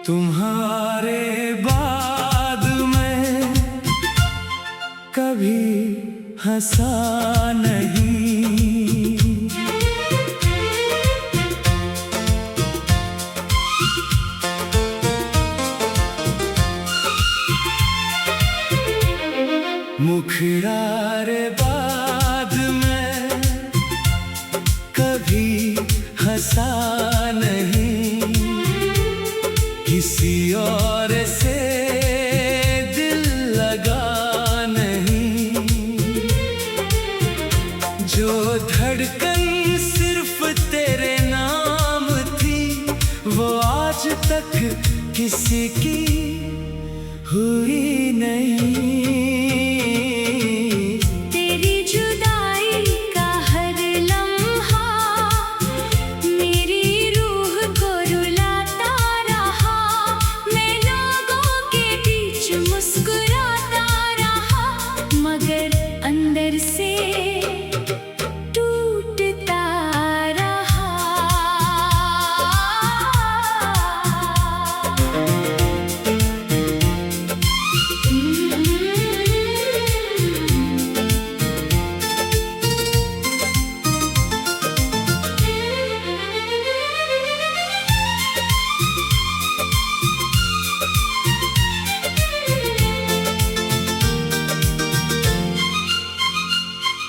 तुम्हारे बाद मैं कभी हंसा नहीं। मुखड़ारे बाद मैं कभी हंसा नहीं। किसी और से दिल लगा नहीं। जो धड़कन सिर्फ तेरे नाम थी वो आज तक किसी की हुई नहीं। अंदर से टूटता रहा।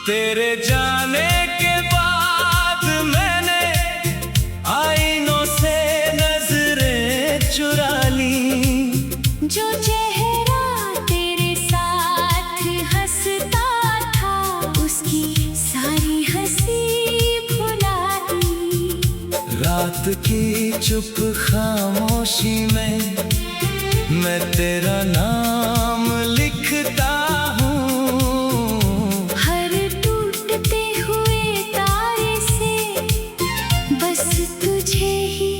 तेरे जाने के बाद मैंने आईनों से नजरें चुरा ली। जो चेहरा तेरे साथ हंसता था उसकी सारी हंसी भुला दी। रात की चुप खामोशी में मैं तेरा नाम लिखता हूँ। तुझे ही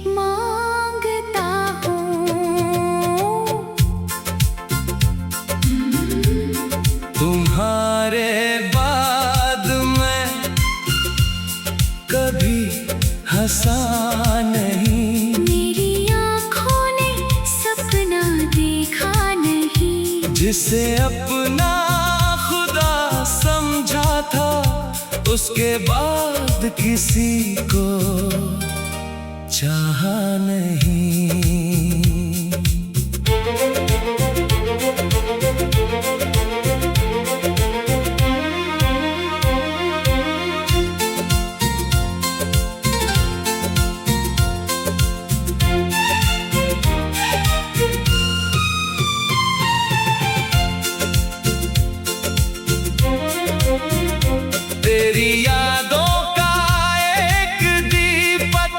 मांगता हूँ। तुम्हारे बाद मैं कभी हंसा नहीं। मेरी आँखों ने सपना देखा नहीं। जिसे अपना खुदा समझा था उसके बाद किसी को चाहा नहीं। तेरी यादों का एक दीपक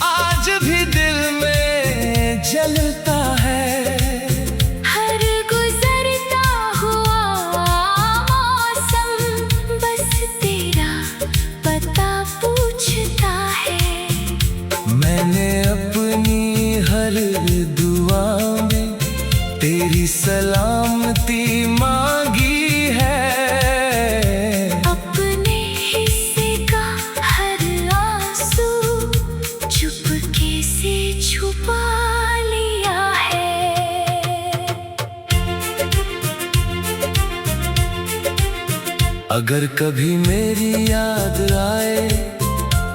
आज भी दिल में जलता है। हर गुजरता हुआ मौसम बस तेरा पता पूछता है। मैंने अपनी हर दुआ में तेरी सलामती मांगी है। छुपा लिया है। अगर कभी मेरी याद आए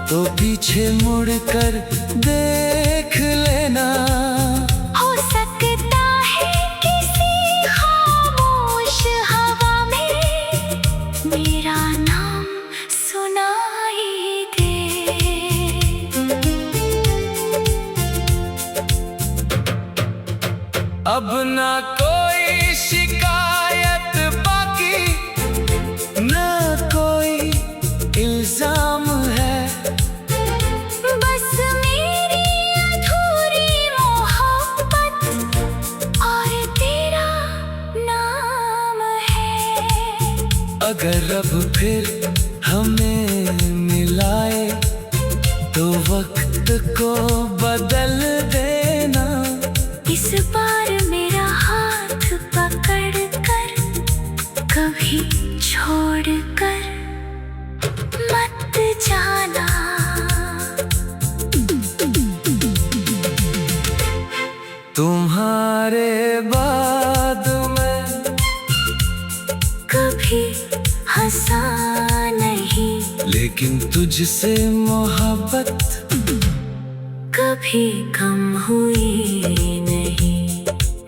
तो पीछे मुड़कर देख लेना। हो सकता है किसी खामोश हवा में मेरा नाम सुनाई दे। अब ना कोई शिकायत बाकी ना कोई इल्जाम है। बस मेरी अधूरी मोहब्बत और तेरा नाम है। अगर अब फिर हमें मिलाए तो वक्त को बदल देना। इस बार मेरा हाथ पकड़ कर कभी छोड़ कर मत जाना। तुम्हारे बाद मैं कभी हंसा नहीं, लेकिन तुझसे मोहब्बत कभी कम हुई नहीं।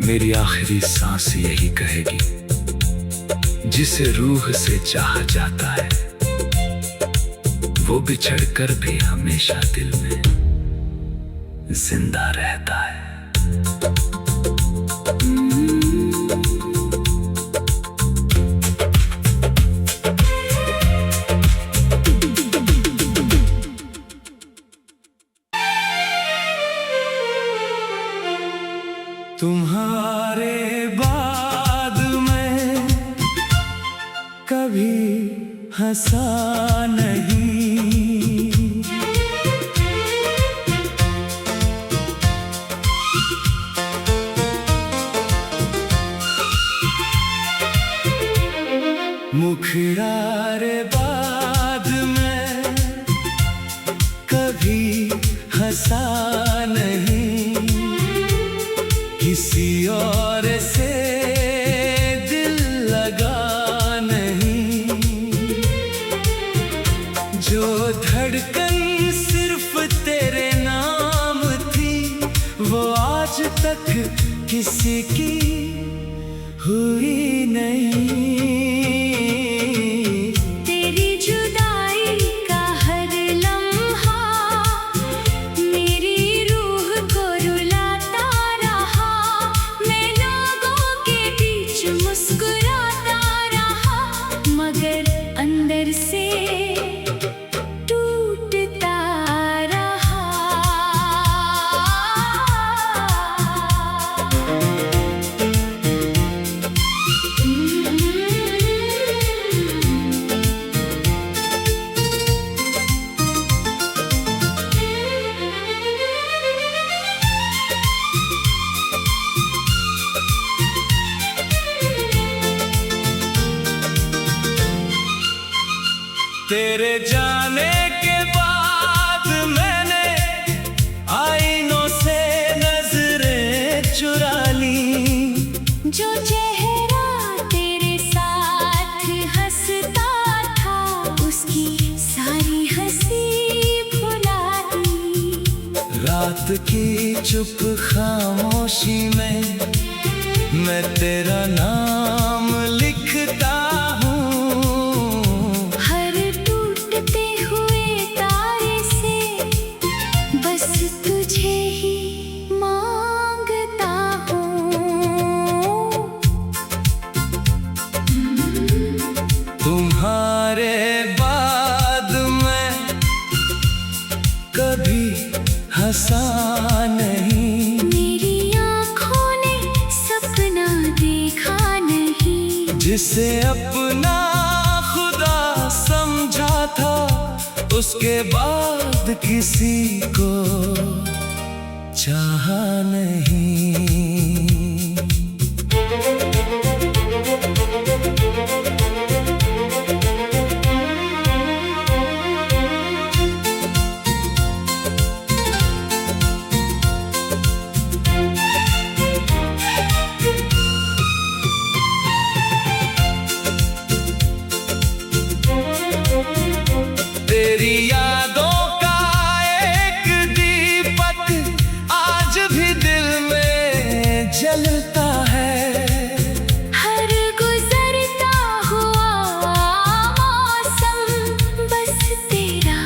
मेरी आखिरी सांस यही कहेगी, जिसे रूह से चाहा जाता है वो बिछड़कर भी हमेशा दिल में जिंदा रहता है। तुम्हारे बाद मैं कभी हंसा नहीं, मुखड़ारे बाद मैं कभी हंसा नहीं, किसी और से दिल लगा नहीं। जो धड़कन सिर्फ तेरे नाम थी वो आज तक किसी की हुई नहीं। तेरी जुदाई का हर लम्हा मेरी रूह को रुलाता रहा। मैं लोगों के बीच मुस्कुराता रहा, मगर अंदर से टूटता रहा। तेरे जाने के बाद मैंने आईनों से नजरें चुरा ली। जो चेहरा तेरे साथ हंसता था उसकी सारी हंसी भुला दी। रात की चुप खामोशी में मैं तेरा नाम लिखता हूँ। हर टूटते हुए तारे से बस तुझे ही मांगता हूँ। तुम्हारे बाद मैं कभी हंसा नहीं, मेरी आँखों ने सपना देखा नहीं। जिसे अपना खुदा समझा था उसके बाद किसी को चाहा नहीं। तेरी यादों का एक दीपक आज भी दिल में जलता है। हर गुजरता हुआ मौसम बस तेरा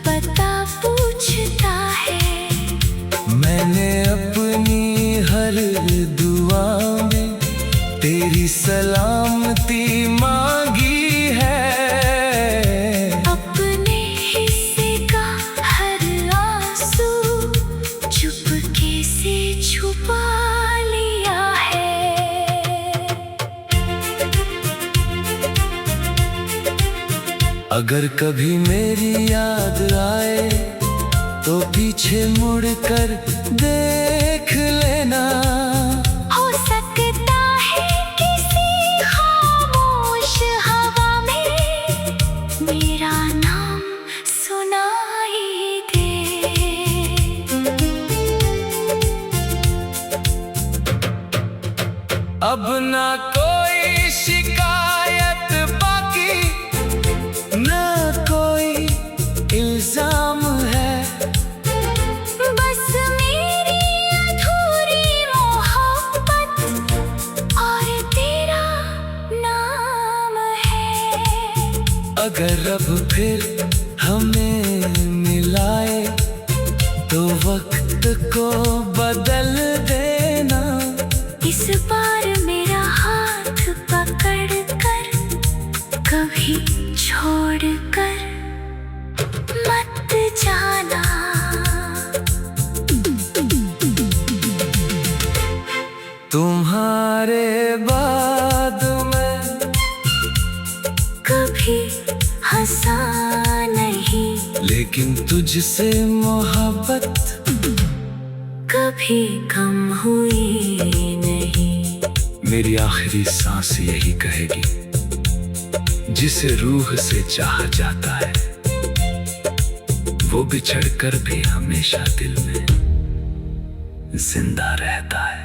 पता पूछता है। मैंने अपनी हर दुआ में तेरी सलामती मांगी है। अपने हिस्से का हर आंसू चुपके से छुपा लिया है। अगर कभी मेरी याद आए तो पीछे मुड़कर देख लेना। हो सकता है किसी खामोश हवा में मेरा नाम सुनाई दे। अब ना कोई शिकायत बाकी, ना कोई इल्जाम है। बस मेरी अधूरी मोहब्बत और तेरा नाम है। अगर अब फिर हमें मिलाए तो वक्त को बदल देना। इस बार मेरा हाथ पकड़ कर कभी छोड़ कर मत जाना। तुम्हारे बाद मैं कभी हंसा नहीं, लेकिन तुझसे मोहब्बत कभी कम हुई नहीं। मेरी आखिरी सांस यही कहेगी, जिसे रूह से चाहा जाता है वो बिछड़ कर भी हमेशा दिल में जिंदा रहता है।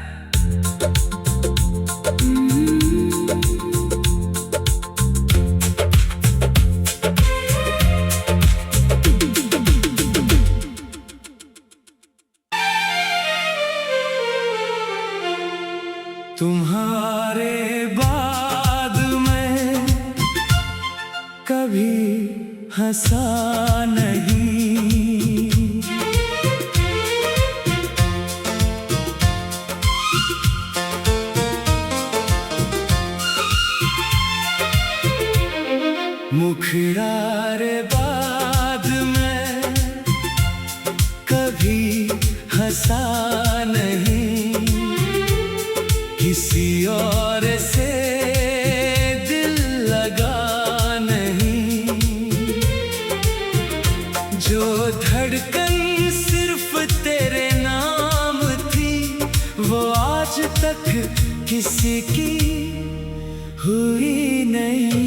तुम्हारे बाद मैं कभी हंसा नहीं, मुखड़ारे बाद मैं कभी हंसा नहीं। किसी और से दिल लगा नहीं, जो धड़कन सिर्फ तेरे नाम थी वो आज तक किसी की हुई नहीं।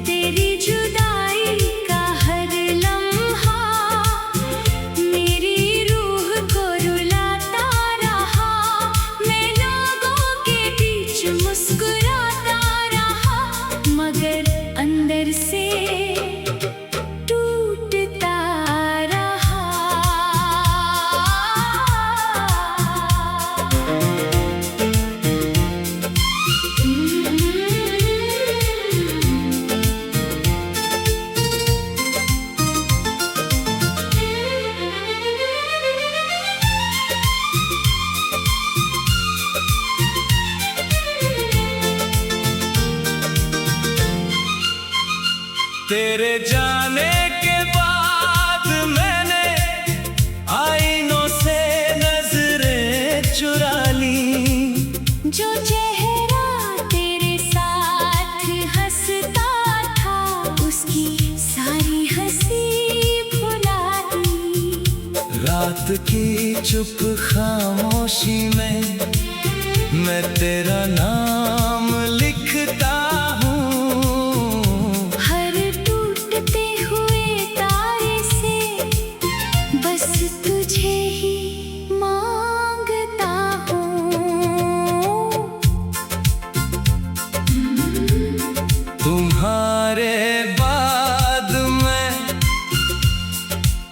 तेरी जुदाई का हर लम्हा मेरी रूह को रुलाता रहा। मैं लोगों के बीच मुस्कुराता रहा, मगर अंदर से टूटता रहा। तेरे जाने के बाद मैंने आईनों से नजरें चुरा ली। जो चेहरा तेरे साथ हंसता था उसकी सारी हंसी भुला दी। रात की चुप खामोशी में मैं तेरा नाम लिखता हूँ। हर टूटते हुए तारे से बस तुझे ही मांगता हूँ। तुम्हारे बाद मैं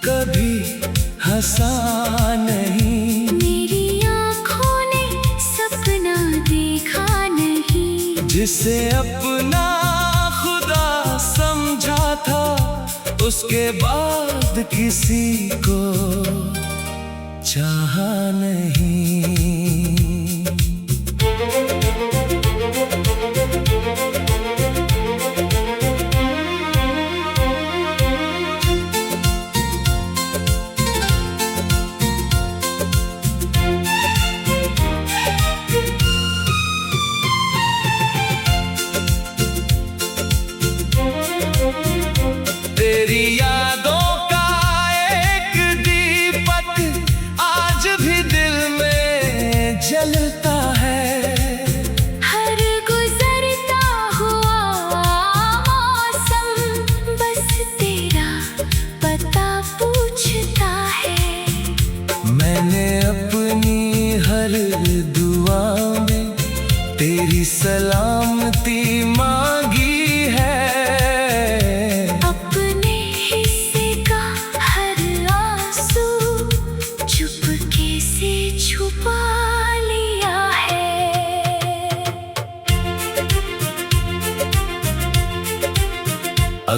कभी हंसा नहीं, मेरी आँखों ने सपना देखा नहीं। जिसे अपना खुदा समझा था उसके बाद किसी को चाहा नहीं। तेरी यादों का एक दीपक आज भी दिल में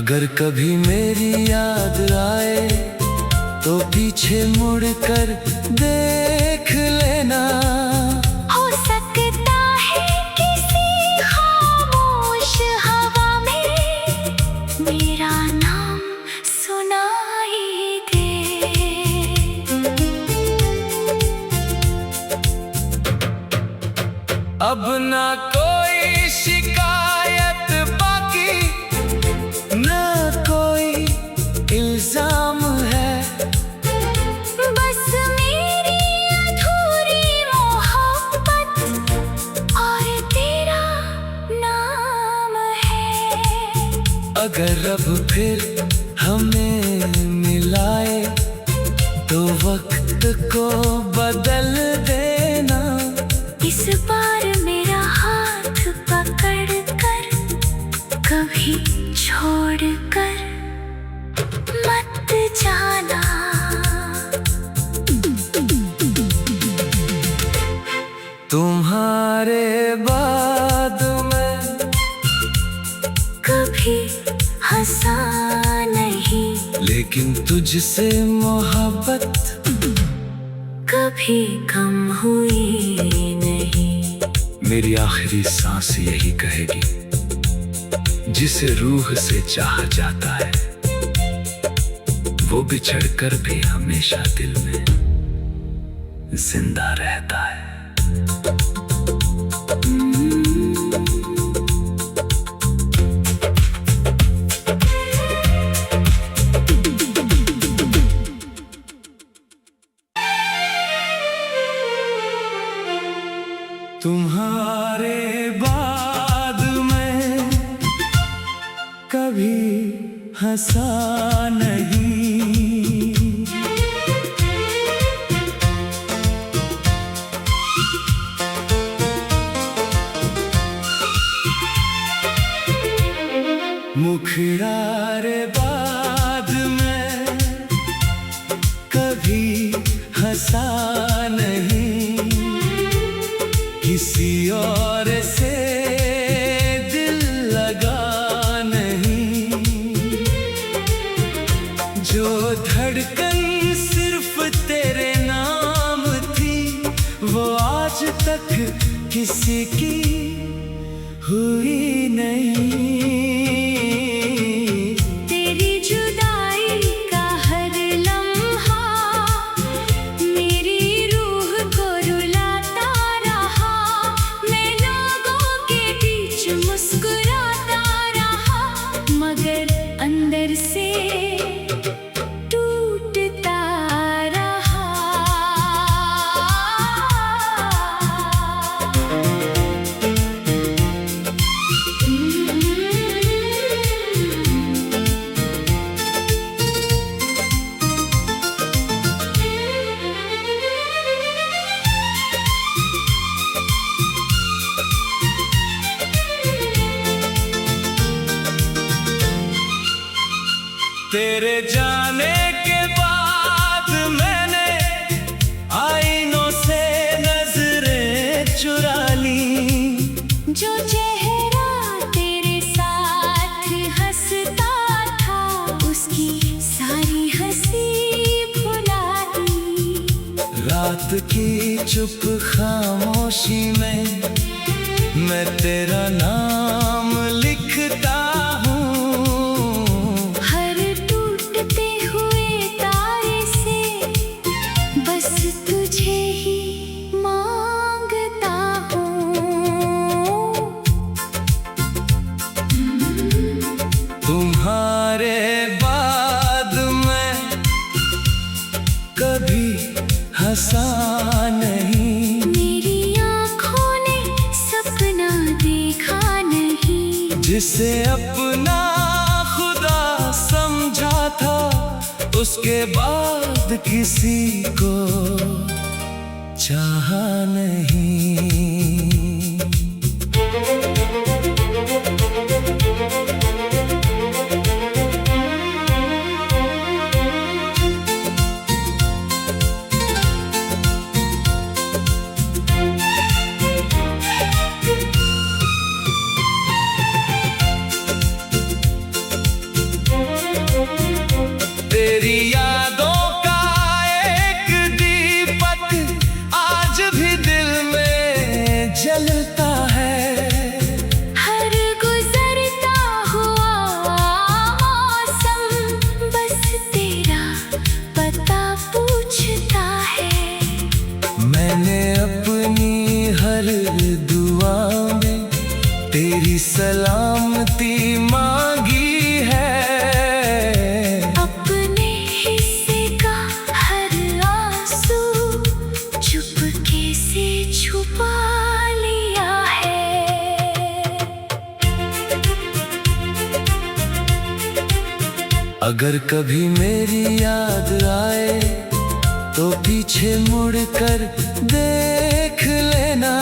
अगर कभी मेरी याद आए तो पीछे मुड़कर देख लेना। हो सकता है किसी खामोश हवा में मेरा नाम सुनाई दे। अब ना कोई शिकायत बाकी, ना कोई इल्जाम है। बस मेरी अधूरी मोहब्बत और तेरा नाम है। अगर अब फिर हमें मिलाए तो वक्त को बदल देना। इस बार मेरा हाथ पकड़ कर कभी छोड़ कर मत जाना। तुम्हारे बाद मैं कभी हंसा नहीं, लेकिन तुझसे मोहब्बत कभी कम हुई नहीं। मेरी आखिरी सांस यही कहेगी, जिसे रूह से चाहा जाता है वो बिछड़ कर भी हमेशा दिल में जिंदा रहता है। तुम्हारे बाद मैं कभी हंसा नहीं। मुखड़ारे बाद मैं कभी हंसा नहीं। किसी और से दिल लगा नहीं। जो धड़कन सिर्फ तेरे नाम थी वो आज तक किसी की हुई नहीं। तेरी जुदाई का हर लम्हा मेरी रूह को रुलाता रहा। मैं लोगों के बीच मुस्कुराता रहा, मगर अंदर से टूटता रहा। तेरे जाने के बाद मैंने आईनों से नजरें चुरा ली। जो चेहरा तेरे साथ हंसता था उसकी सारी हंसी भुला दी। रात की चुप खामोशी में मैं तेरा नाम लिखता हूँ। हर टूटते हुए तारे से बस तुझे ही मांगता हूँ। तुम्हारे बाद मैं कभी हंसा नहीं। मेरी आँखों ने सपना देखा नहीं। जिसे अपना खुदा समझा था उसके बाद किसी को चाहा नहीं। तेरी यादों का एक दीपक आज भी दिल में जलता है। हर गुजरता हुआ मौसम बस तेरा पता पूछता है। मैंने अपनी हर दुआ में तेरी सलामती मांगी है। अपने हिस्से का हर आंसू चुपके से छुपा लिया है। अगर कभी मेरी याद आए तो पीछे मुड़कर देख लेना।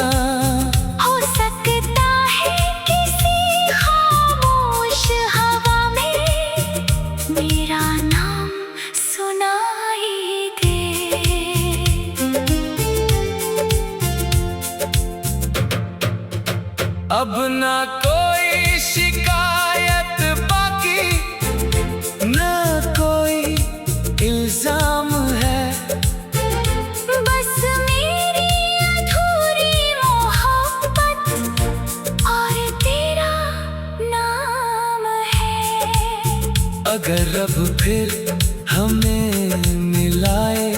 हो सकता है किसी खामोश हवा में मेरा नाम सुनाई दे। अब ना कोई शिकायत बाकी, ना कोई इल्जाम है। बस मेरी अधूरी मोहब्बत और तेरा नाम है। अगर अब फिर हमें मिलाए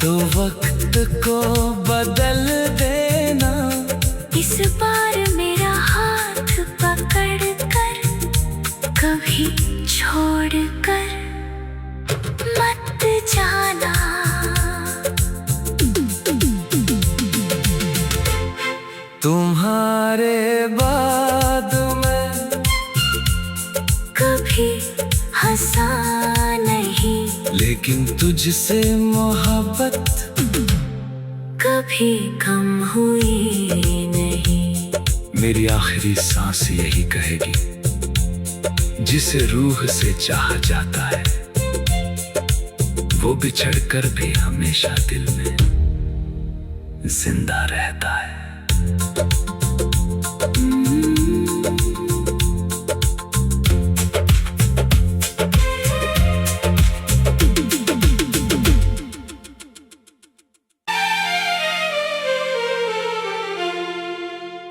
तो वक्त को बदल देना। इस बार मेरा हाथ पकड़ कर कभी छोड़ कर मत जाना। तुम्हारे बाद मैं कभी हंसा नहीं, लेकिन तुझसे मोहब्बत कभी कम हुई नहीं। मेरी आखिरी सांस यही कहेगी, जिसे रूह से चाहा जाता है वो बिछड़कर भी हमेशा दिल में जिंदा रहता है।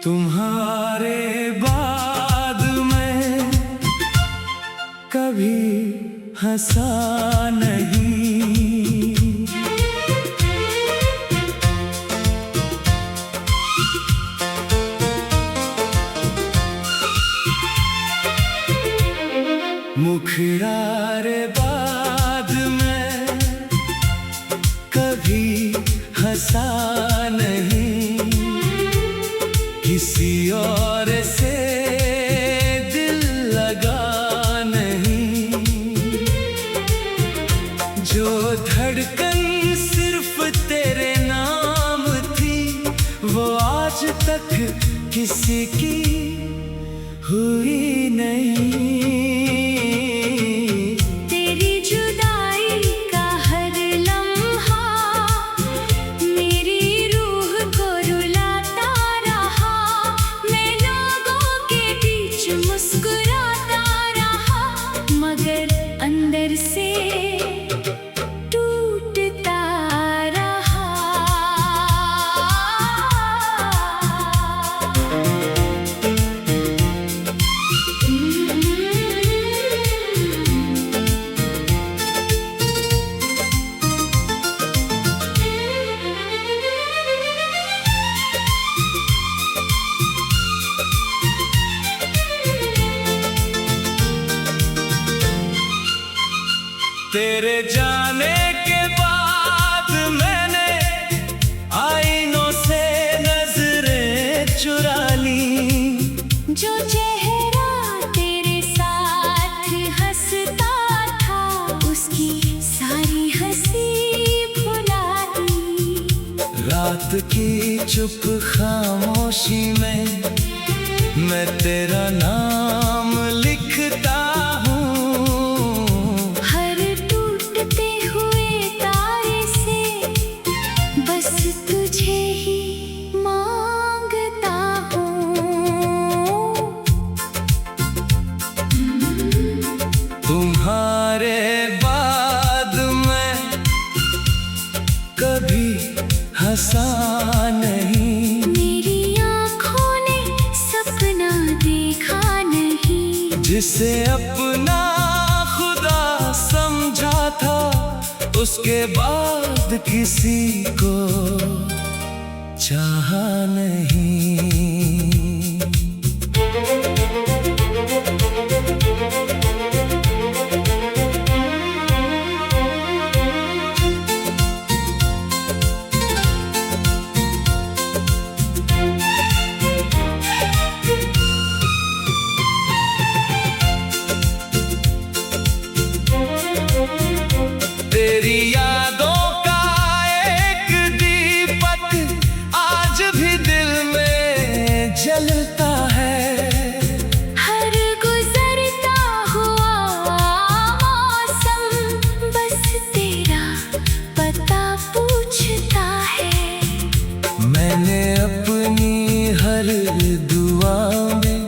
तुम्हारे बाद मैं कभी हंसा नहीं। मुखड़ारे बाद मैं कभी हंसा नहीं। किसी और से दिल लगा नहीं। जो धड़कन सिर्फ तेरे नाम थी वो आज तक किसी की हुई नहीं। तेरी जुदाई का हर लम्हा मेरी रूह को रुलाता रहा। मैं लोगों के बीच मुस्कुराता रहा, मगर अंदर से टूटता रहा। तेरे जाने के बाद मैंने आईनों से नजरें चुरा ली। जो चेहरा तेरे साथ हंसता था उसकी सारी हंसी भुला दी। रात की चुप खामोशी में मैं तेरा नाम लिखता हूँ। हर टूटते हुए तारे से बस तुझे ही मांगता हूँ। तुम्हारे बाद जिसे अपना खुदा समझा था, उसके बाद किसी को चाहा नहीं। तेरी यादों का एक दीपक आज भी दिल में जलता है। हर गुजरता हुआ मौसम बस तेरा पता पूछता है। मैंने अपनी हर दुआ में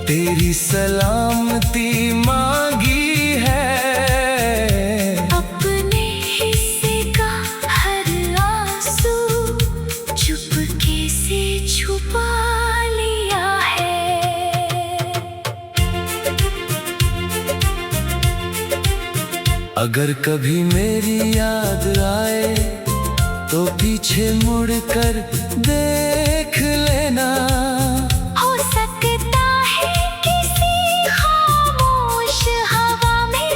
तेरी सलामती मांगी है। अगर कभी मेरी याद आए तो पीछे मुड़कर देख लेना। हो सकता है किसी खामोश हवा में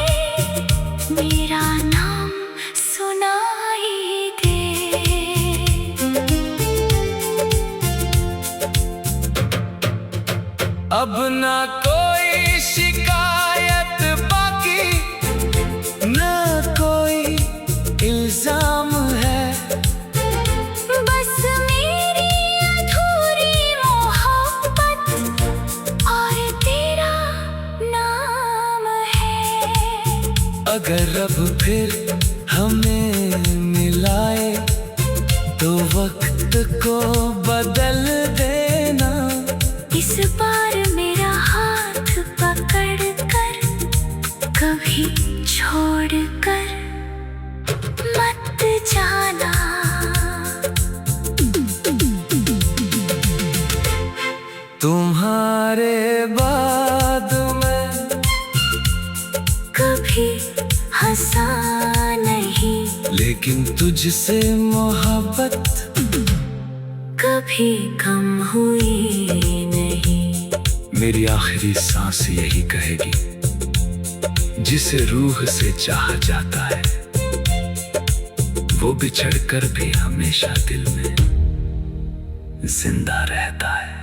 मेरा नाम सुनाई दे। अब ना कोई शिकायत बाकी, ना कोई इल्जाम है। बस मेरी अधूरी मोहब्बत और तेरा नाम है। अगर अब फिर हमें मिलाए तो वक्त को बदल देना। इस बार मेरा हाथ पकड़ कर कभी छोड़ कर मत जाना। तुम्हारे बाद मैं कभी हंसा नहीं, लेकिन तुझसे मोहब्बत कभी कम हुई नहीं। मेरी आखिरी सांस यही कहेगी, जिसे रूह से चाहा जाता है वो बिछड़कर भी हमेशा दिल में जिंदा रहता है।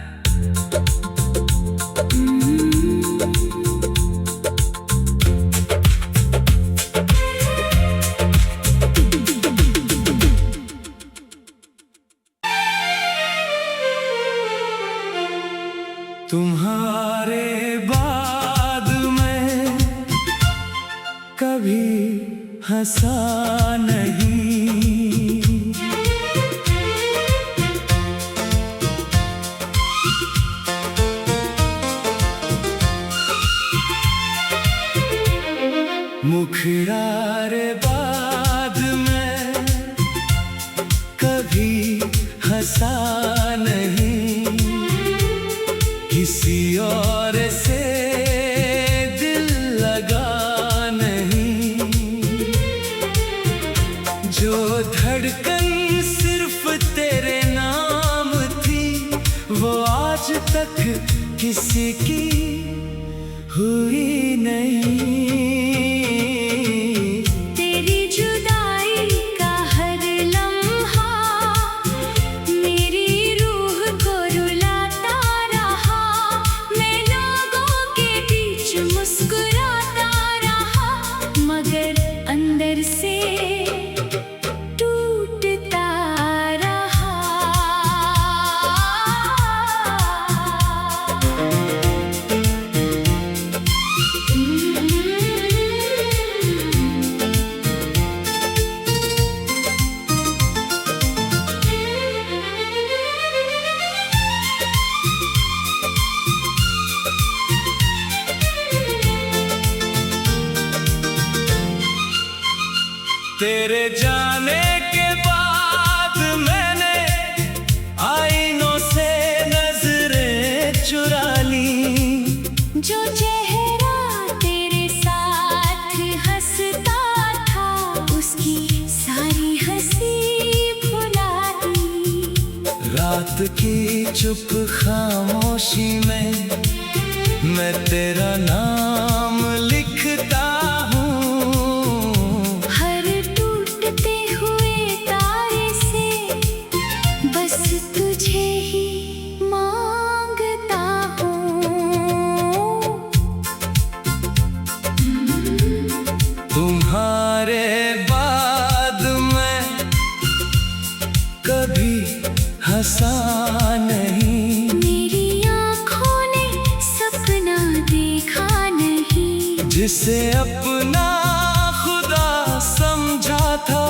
तुम्हारे बाद मैं कभी हंसा नहीं। मुखड़ारे बाद मैं कभी हंसा नहीं। किसी और से दिल लगा नहीं। जो धड़कन सिर्फ तेरे नाम थी वो आज तक किसी की हुई नहीं। तेरी जुदाई का हर लम्हा मेरी रूह को रुलाता रहा। मैं लोगों के बीच मुस्कुराता रहा, मगर अंदर से टूटता रहा। तेरे जाने के बाद मैंने आईनों से नजरें चुरा ली। जो चेहरा रात की चुप खामोशी में मैं तेरा नाम लिखता हूँ। हर टूटते हुए तारे से बस तुझे ही मांगता हूँ। तुम्हारे बाद मैं कभी हंसा नहीं, मेरी आँखों ने सपना देखा नहीं। जिसे अपना खुदा समझा था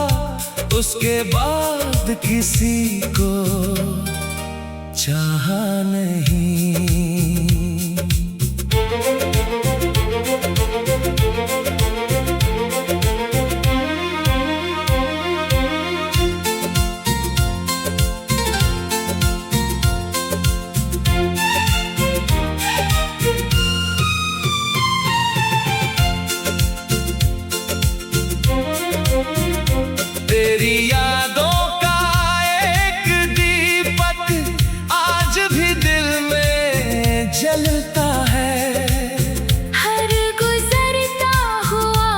उसके बाद किसी को चाहा नहीं। तेरी यादों का एक दीपक आज भी दिल में जलता है। हर गुजरता हुआ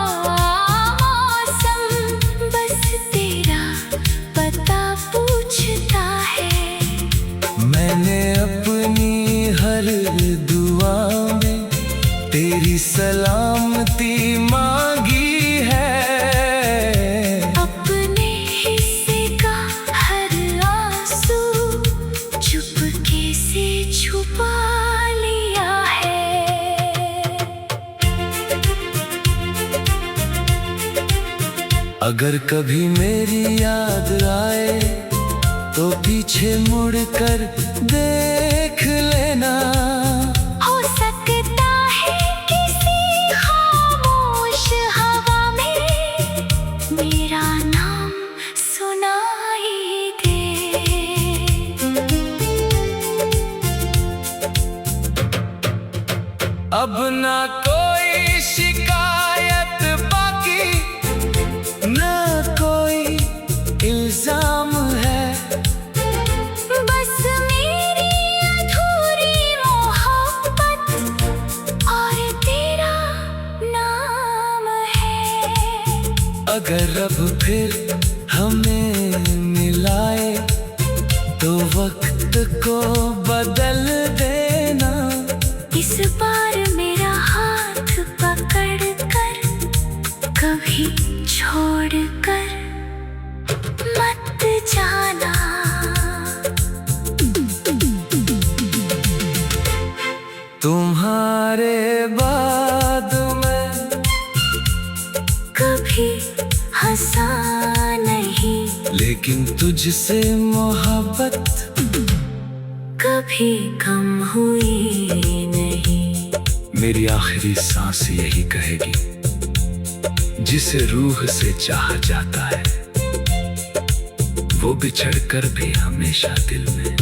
मौसम बस तेरा पता पूछता है। मैंने अपनी हर दुआ में तेरी सलामती मांगी है। अपने हिस्से का हर आंसू चुपके से छुपा लिया है। अगर कभी मेरी याद आए तो पीछे मुड़कर देख लेना। हो सकता है किसी खामोश हवा में मेरा नाम सुनाई दे। अब ना कोई शिकायत बाकी, ना कोई इल्जाम है। बस मेरी अधूरी मोहब्बत और तेरा नाम है। अगर अब फिर हमें मिलाए तो वक्त को बदल देना। इस बार मेरा हाथ पकड़ कर कभी छोड़ कर मत जाना। तुम्हारे बाद मैं कभी हंसा नहीं, लेकिन तुझसे मोहब्बत कभी कम हुई नहीं। मेरी आखिरी सांस यही कहेगी, जिसे रूह से चाहा जाता है वो बिछड़ कर भी हमेशा दिल में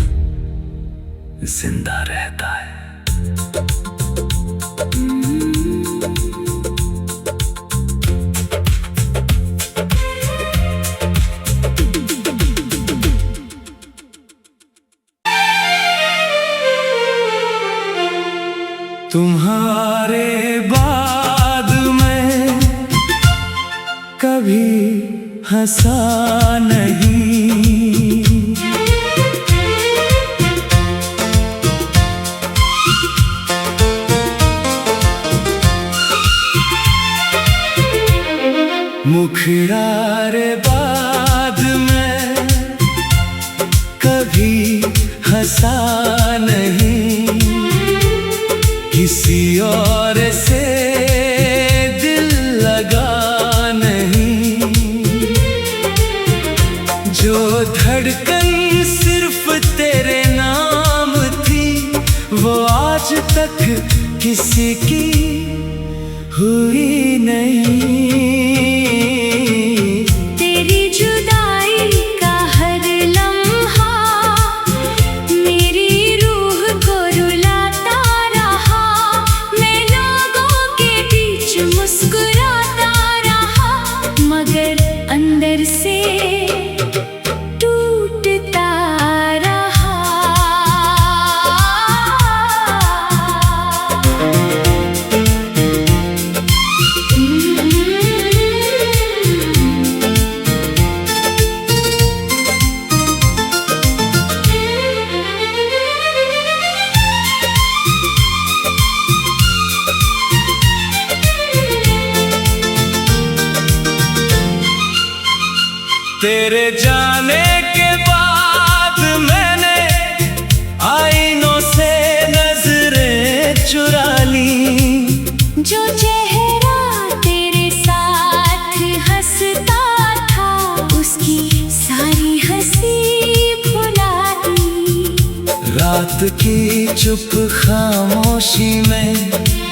जिंदा रहता है। तुम्हारे बाद मैं कभी हंसा नहीं, मुखड़ारे बाद मैं कभी हंसा नहीं। किसी और से दिल लगा नहीं, जो धड़कन सिर्फ तेरे नाम थी वो आज तक किसी की हुई नहीं। तेरी जुदाई का हर लम्हा मेरी रूह को रुलाता रहा। मैं लोगों के बीच मुस्कुराता रहा, मगर अंदर से टूटता रहा। तेरे जाने के बाद मैंने आईनों से नजरें चुरा ली। जो चेहरा तेरे साथ हंसता था उसकी सारी हंसी भुला दी। रात की चुप खामोशी में